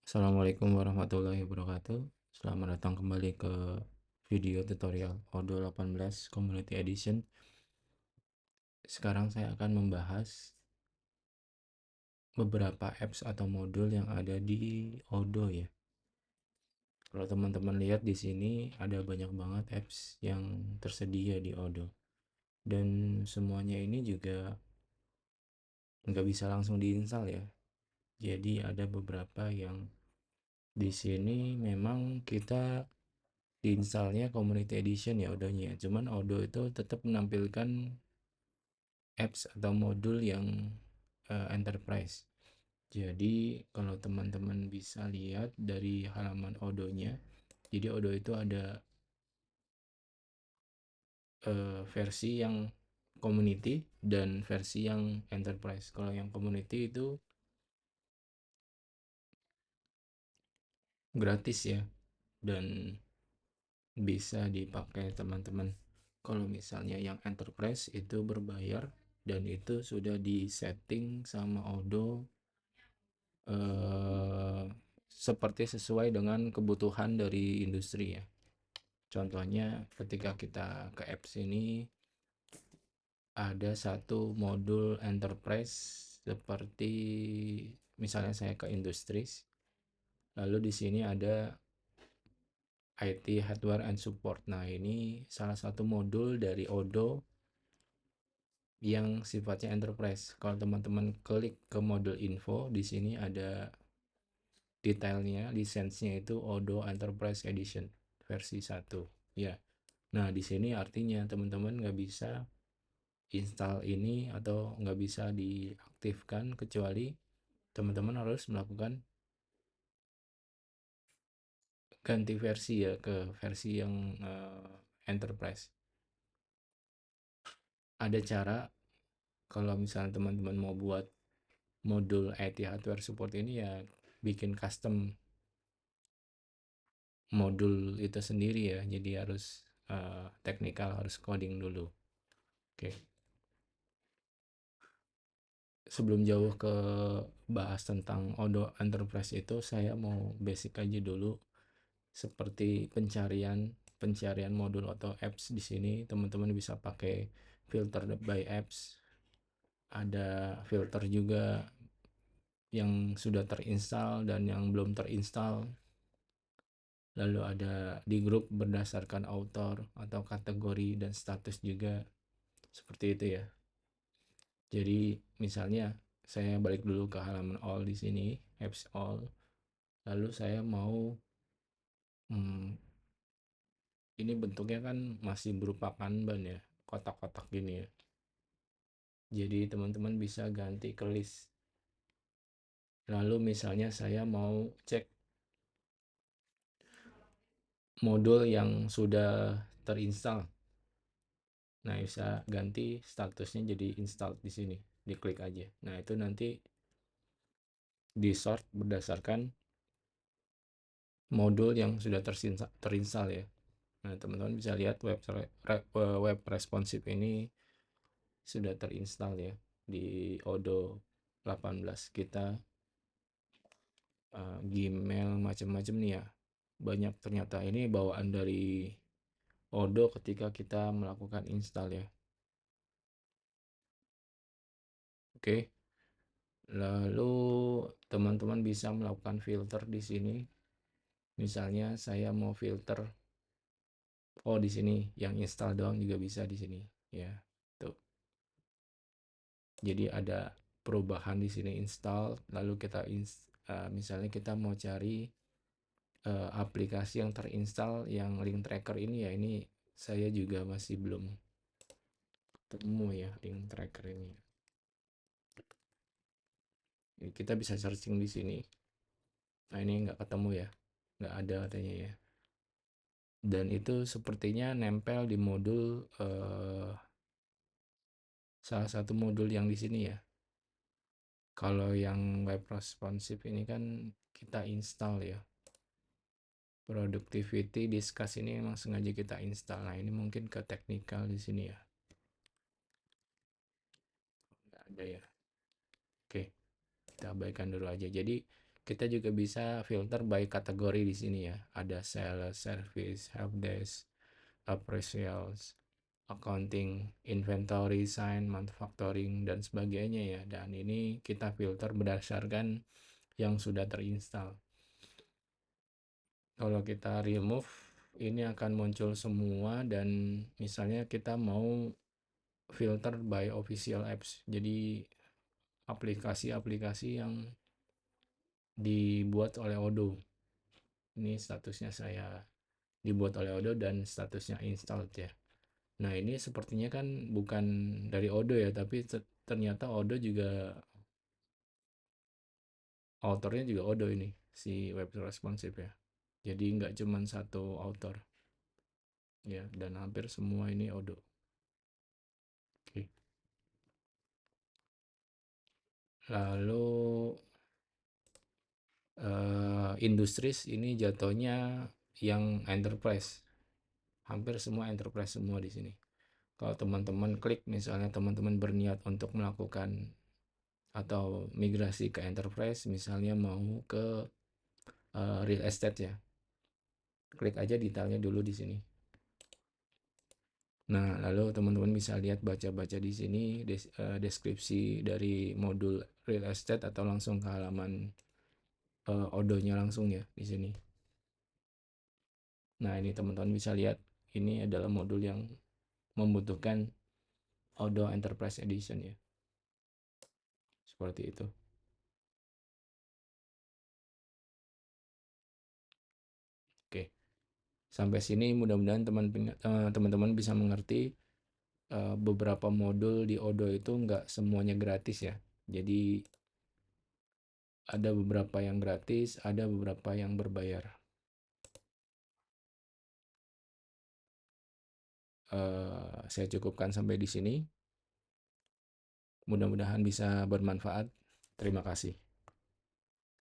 Assalamualaikum warahmatullahi wabarakatuh. Selamat datang kembali ke video tutorial Odoo 18 Community Edition. Sekarang saya akan membahas beberapa apps atau modul yang ada di Odoo ya. Kalau teman-teman lihat di sini ada banyak banget apps yang tersedia di Odoo. Dan semuanya ini juga nggak bisa langsung diinstal ya. Jadi ada beberapa yang di sini memang kita diinstalnya Community Edition ya Odoo-nya. Cuman Odoo itu tetap menampilkan apps atau modul yang enterprise. Jadi kalau teman-teman bisa lihat dari halaman Odoo-nya, jadi Odoo itu ada versi yang community dan versi yang enterprise. Kalau yang community itu gratis ya, dan bisa dipakai teman-teman. Kalau misalnya yang enterprise itu berbayar, dan itu sudah disetting sama Odoo seperti sesuai dengan kebutuhan dari industri ya. Contohnya ketika kita ke apps ini ada satu modul enterprise seperti misalnya saya ke industries, lalu di sini ada IT hardware and support. Nah, ini salah satu modul dari Odoo yang sifatnya enterprise. Kalau teman-teman klik ke modul info, di sini ada detailnya, lisensinya itu Odoo Enterprise Edition versi 1 ya. Nah, di sini artinya teman-teman nggak bisa install ini atau nggak bisa diaktifkan kecuali teman-teman harus melakukan ganti versi ya ke versi yang enterprise. Ada cara kalau misalnya teman-teman mau buat modul IT hardware support ini ya, bikin custom modul itu sendiri ya, jadi harus teknikal, harus coding dulu. Oke, sebelum jauh ke bahas tentang Odoo Enterprise itu, saya mau basic aja dulu seperti pencarian modul atau apps. Di sini teman-teman bisa pakai filter by apps, ada filter juga yang sudah terinstall dan yang belum terinstall, lalu ada di grup berdasarkan author atau kategori dan status juga, seperti itu ya. Jadi misalnya saya balik dulu ke halaman all di sini, apps all, lalu saya mau ini bentuknya kan masih berupa kanban ya, kotak-kotak gini ya. Jadi teman-teman bisa ganti ke list. Lalu misalnya saya mau cek modul yang sudah terinstall. Nah, bisa ganti statusnya jadi install di sini. Diklik aja. Nah, itu nanti di sort berdasarkan modul yang sudah terinstall ya. Nah, teman-teman bisa lihat web responsive ini sudah terinstall ya di Odoo 18 kita. Gmail macam-macam nih ya, banyak ternyata. Ini bawaan dari Odoo ketika kita melakukan install ya. Oke, lalu teman-teman bisa melakukan filter di sini. Misalnya saya mau filter, di sini yang install doang juga bisa di sini ya. Tuh, jadi ada perubahan di sini install, lalu kita misalnya kita mau cari aplikasi yang terinstall yang link tracker ini ya. Ini saya juga masih belum ketemu ya link tracker ini. Kita bisa searching di sini. Nah, ini nggak ketemu ya, nggak ada katanya ya. Dan itu sepertinya nempel di modul salah satu modul yang di sini ya. Kalau yang web responsive ini kan kita install ya. Productivity Discuss ini memang sengaja kita install. Nah, ini mungkin ke teknikal di sini ya. Nggak ada ya. Oke, kita abaikan dulu aja. Jadi Kita juga bisa filter by kategori di sini ya. Ada sales, service, helpdesk, appraisals, accounting, inventory, sign, manufacturing, dan sebagainya ya. Dan ini kita filter berdasarkan yang sudah terinstall. Kalau kita remove, ini akan muncul semua dan misalnya kita mau filter by official apps. Jadi aplikasi-aplikasi yang dibuat oleh Odoo. Ini statusnya saya dibuat oleh Odoo dan statusnya installed ya. Nah, ini sepertinya kan bukan dari Odoo ya, tapi ternyata Odoo juga autornya juga Odoo ini, si web responsive ya. Jadi nggak cuma satu author ya, dan hampir semua ini Odoo. Oke. Lalu industries ini jatuhnya yang enterprise. Hampir semua enterprise semua di sini. Kalau teman-teman klik, misalnya teman-teman berniat untuk melakukan atau migrasi ke enterprise, misalnya mau ke real estate ya, klik aja detailnya dulu di sini. Nah, lalu teman-teman bisa lihat baca-baca di sini deskripsi dari modul real estate atau langsung ke halaman Odoo-nya langsung ya di sini. Nah, ini teman-teman bisa lihat ini adalah modul yang membutuhkan Odoo Enterprise Edition ya. Seperti itu. Oke. Sampai sini mudah-mudahan teman-teman bisa mengerti beberapa modul di Odoo itu nggak semuanya gratis ya. Jadi ada beberapa yang gratis, ada beberapa yang berbayar. Saya cukupkan sampai di sini. Mudah-mudahan bisa bermanfaat. Terima kasih.